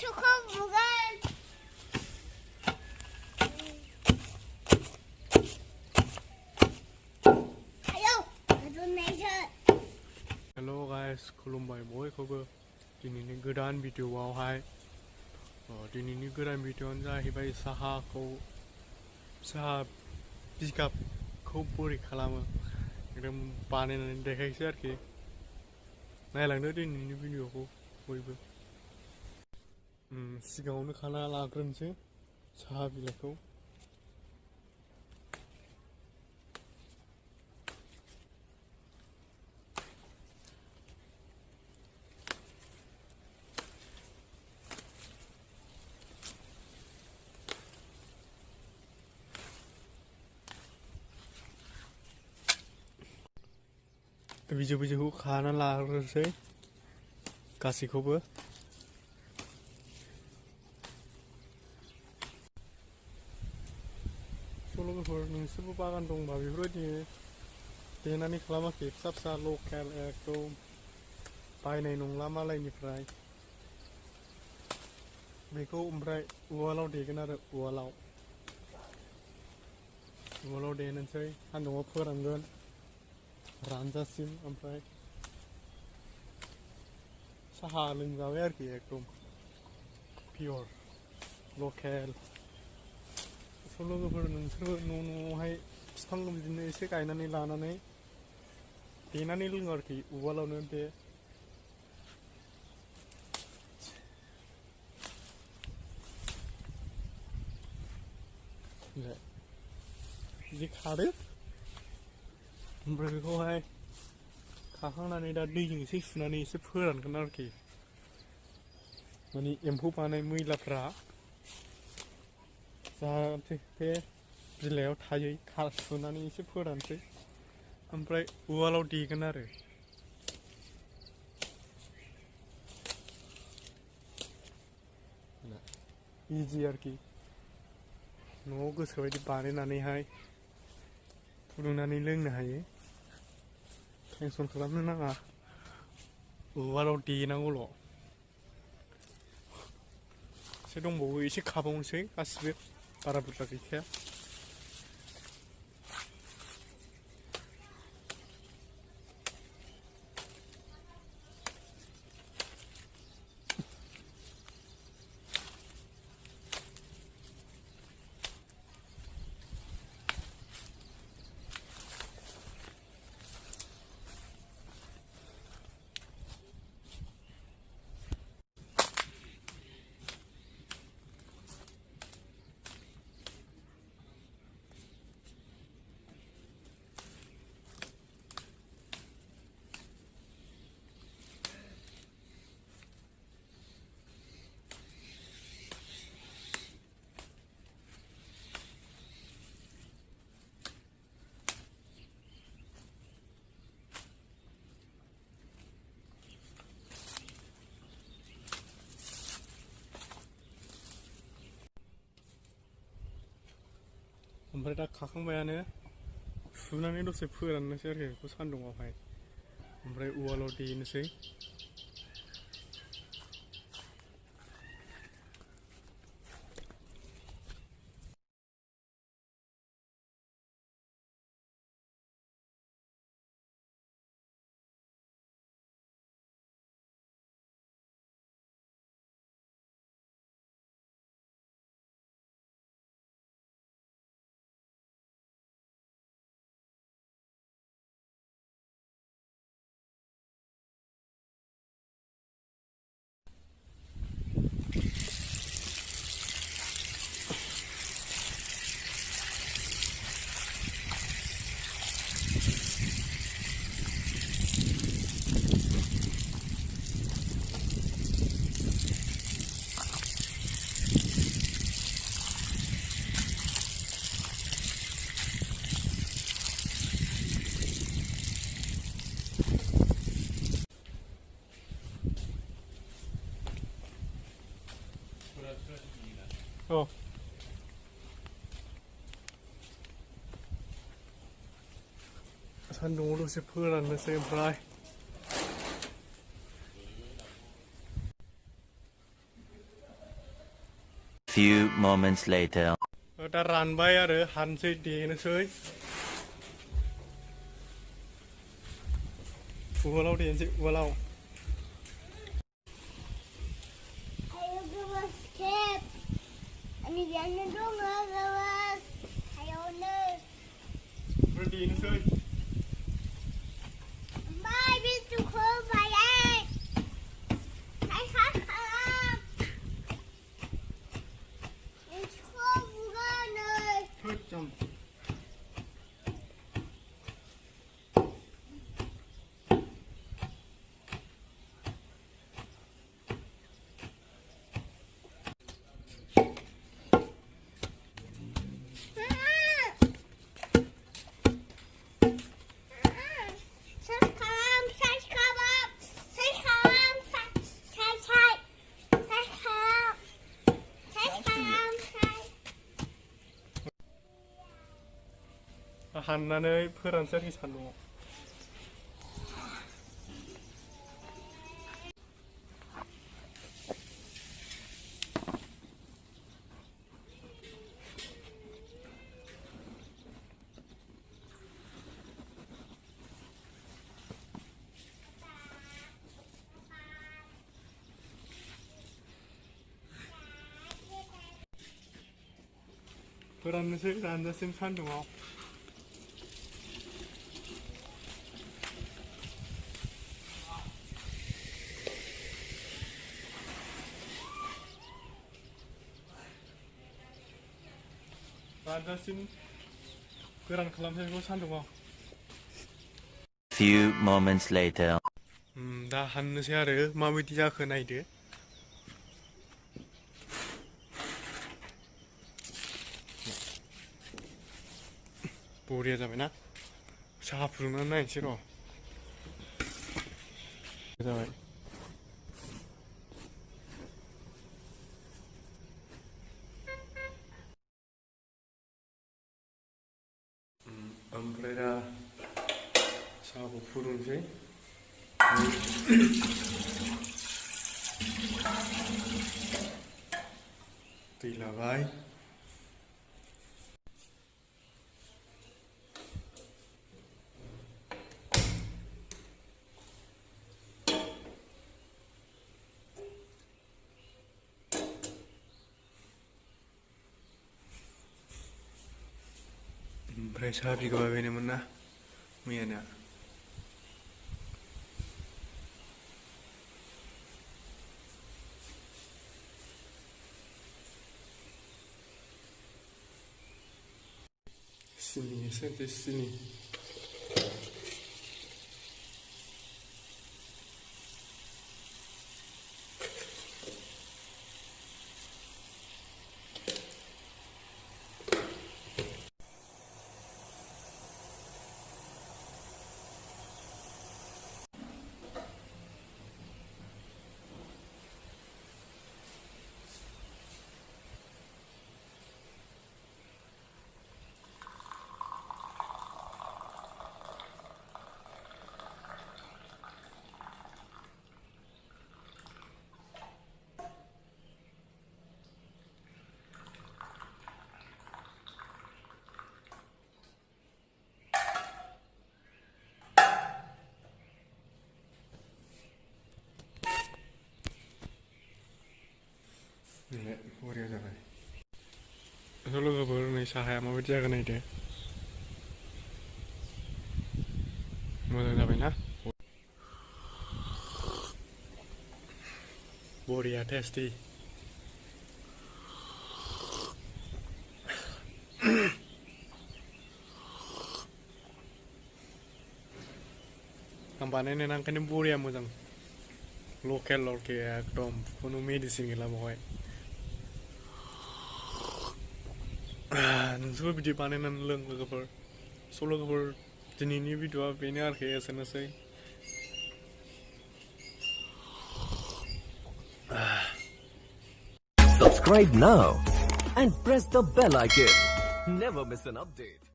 초코부간 Hello guys, खुलुमबाय बयखौबो दिनैनि गोदान भिडिअ'आवहाय दिनैनि गोदान भिडिअ'आनो जाहैबाय साहा बिगाबखौ बोरै खालामो एकदम बानायनानै देखायसै आरोखि नायलांदो दिनैनि भिडिअ'खौ बयबो सिगाङावनो खाना लाग्रोनोसै साहा बिलाइखौ बिजौखौ खाना लाग्रोनोसै गासैखौबो लोगोफोर नोंसोरबो बागान दंबा बेफोरबायदि देनानै खालामाखै फिसा फिसा लकेल एकदम बायनाय नंला मालायनिफ्राय बेखौ ओमफ्राय उवालाव देगोन आरो उवालाव देनोसै सान्दुङाव फोरानगोन रानजासिम ओमफ्राय साहा लोंजाबाय आरोखि एकदम पियर लकेल लोगोफोर नोंसोरबो न'आवहाय बिफां बिदिनो एसे गायनानै लानानै देनानै लोङो आरोखि उवालावनो दे बिदि खादो ओमफ्राय बेखौहाय खाखांनानै दा दैजों एसे सुनानै एसे फोरानगोन आरोखि माने एम्फौ बानाय मैलाफ्रा जाहाथे बे बिलाइयाव थायै सुनानै एसे फोरानसै ओमफ्राय उवालाव देगोन आरो इजि आरोखि न'आव गोसोबायदि बानायनानैहाय फुदुंनानै लोंनो हायो टेनसन खालामनो नाङा उवालाव देनांगौल' एसे दंबावो एसे खाबावनोसै गासिबो बारा बुरजा गैखाया ओमफ्राय दा खाखांबायानो सुनानै दसे फोराननोसै आरोखि बेखौ सान्दुङावहाय ओमफ्राय उवालाव देनोसै सान्दुङाव दसे फोराननोसै ओमफ्राय Few moments later. दा रानबाय आरो हानसै देनोसै उवालाव देनोसै उवालाव Ayo gemes kep. Ani jangan dong gemes. Ayo nes. ओमफ्राय देनोसै Bye bisu ko bayai. Hai hai kalam. Bisu ko bukan nes. होद हाननानै फोरानसै आरोखि सान्दुङाव फोराननोसै रानजासिम सान्दुङाव रानजासिम गोरान खालामसै बेखौ सान्दुङाव Few moments later. दा हाननोसै आरो माबायदि जाखो नायदो बरिया जाबायना साहा फुदुंनानै नायनोसै र' जाबाय ओमफ्राय दा साहाखौ फुदुंसै दै लाबाय ओमफ्राय साहा बिगाबा बेनोमोन ना मैयाना सिनि एसे होनोसै सिनि बरिया जाबाय लोगोफोर नै साहाया माबायदि जागोन नायदो मोजां जाबायना बरिया टेस्टि आं बानायनाया ओंखायनो बरिया मोजां लकेल एकदम खुनु मेडिसिन गैला बेवहाय नोंसोरबो बिदि बानायनानै लों लोगोफोर स' लोगोफोर दिनैनि भिडिअ'आ बेनो आरोखि एसेनोसै Subscribe now and press the bell icon. Never miss an update.